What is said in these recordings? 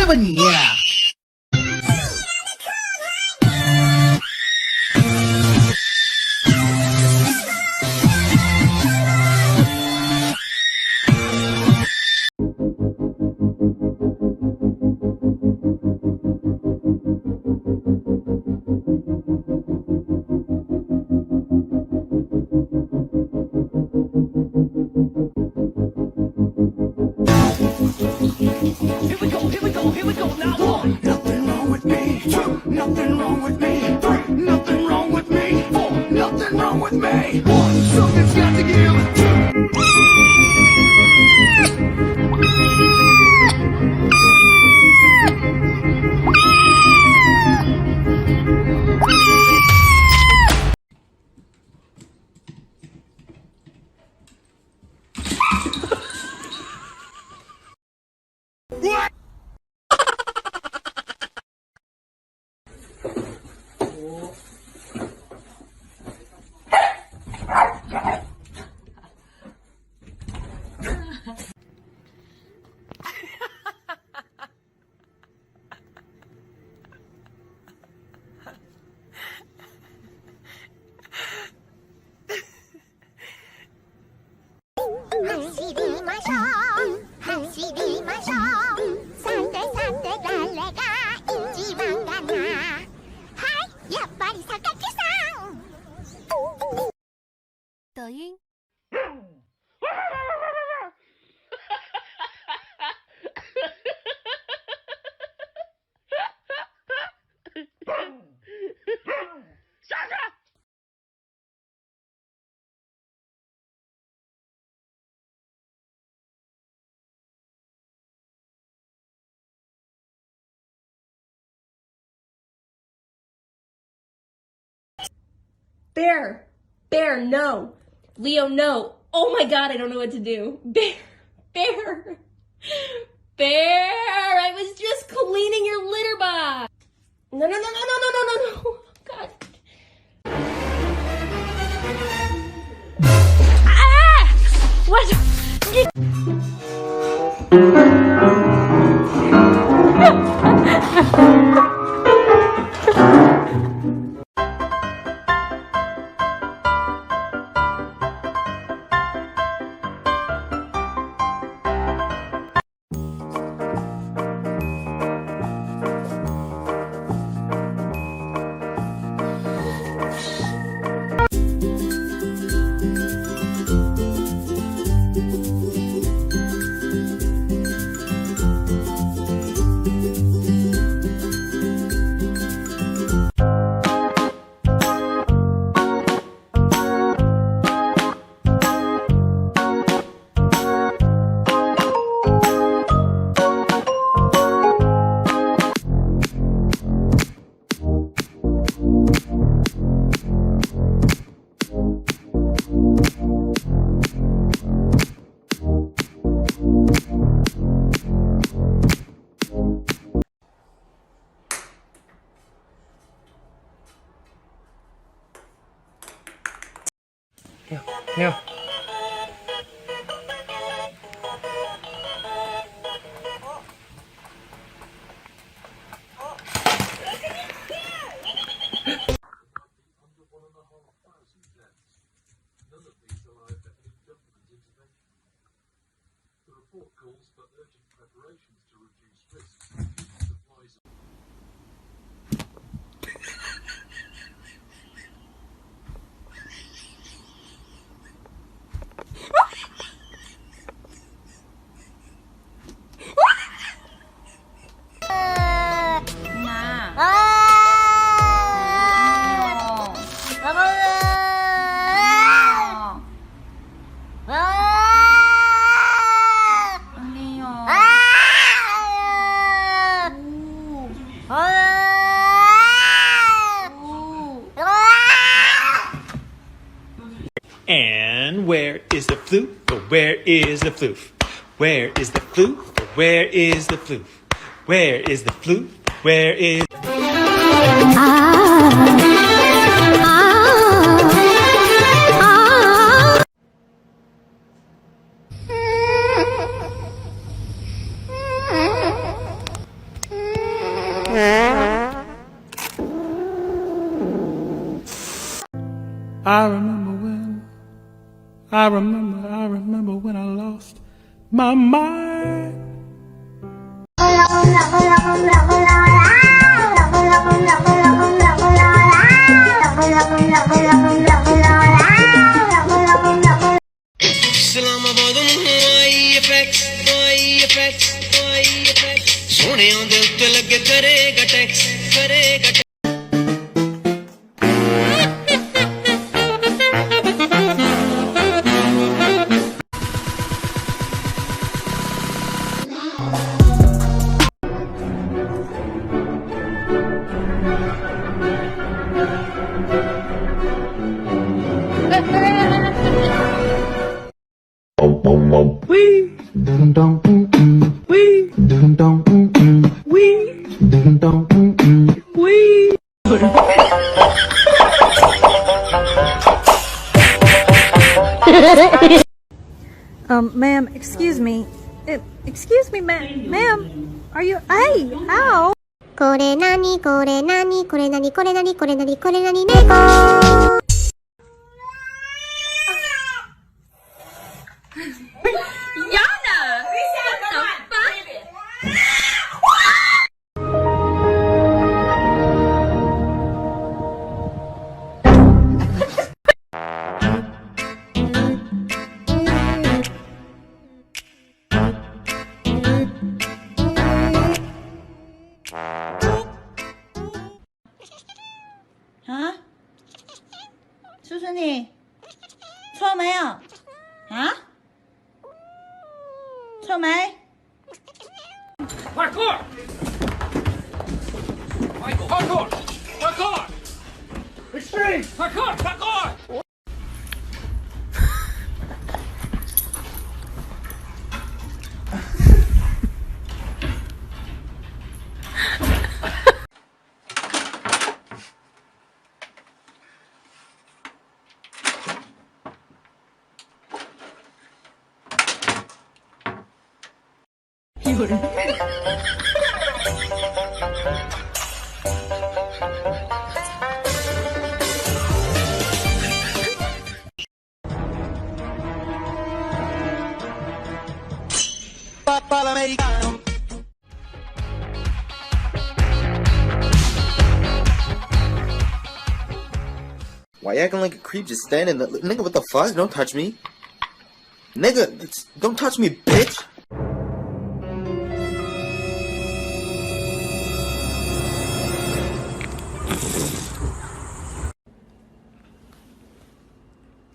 7, yeah. Here we go now. 1, nothing wrong with me. 2, nothing wrong with me. 3, nothing wrong with me. 4, nothing wrong with me. 1, something's got to give. 2. 하시리 마셔 산들 랄레가 인지망가나 하이 야빨이 사각해상 떠잉 Bear! Bear, no! Leo, no! Oh my god, I don't know what to do. Bear! Bear! Bear! I was just cleaning your litter box! No, no, no, no, no, no, no, no, no! God. Ah! What? Yeah. And where is the floof? Or where is the floof? Where is the floof? Or where is the floof? Where is the floof? Where is... I remember when I lost my mind. Ma'am, excuse me. Excuse me, ma'am. Are you? Hey, ow! これなにこれなにこれなにこれなにこれなにこれなに猫啊？叔叔你错没有？啊？错没？快过！快过！快过！是，快过！Why you acting like a creep just standing there? Nigga, what the fuck? Don't touch me. Nigga, don't touch me, bitch.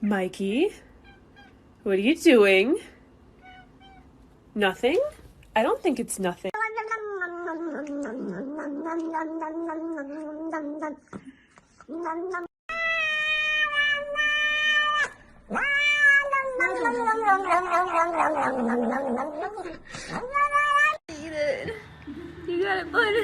Mikey, what are you doing? Nothing? I don't think it's nothing. You got it, bud.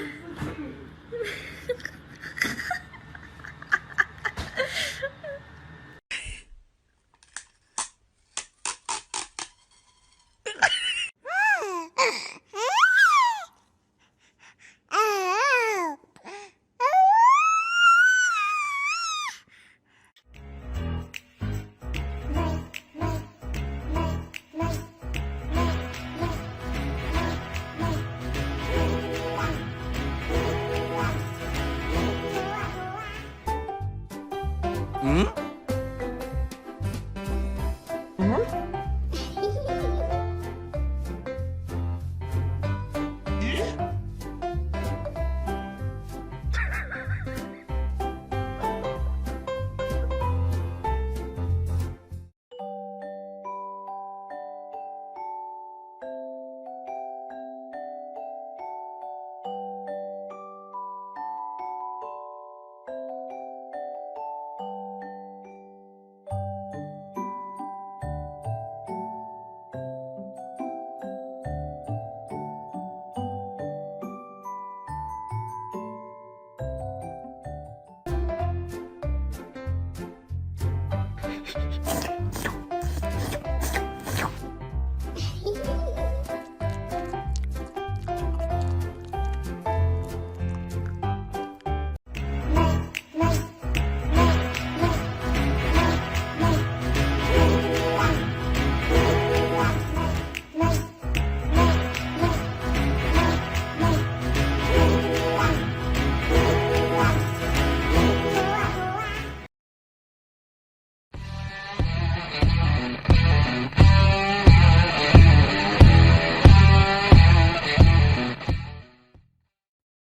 Hmm?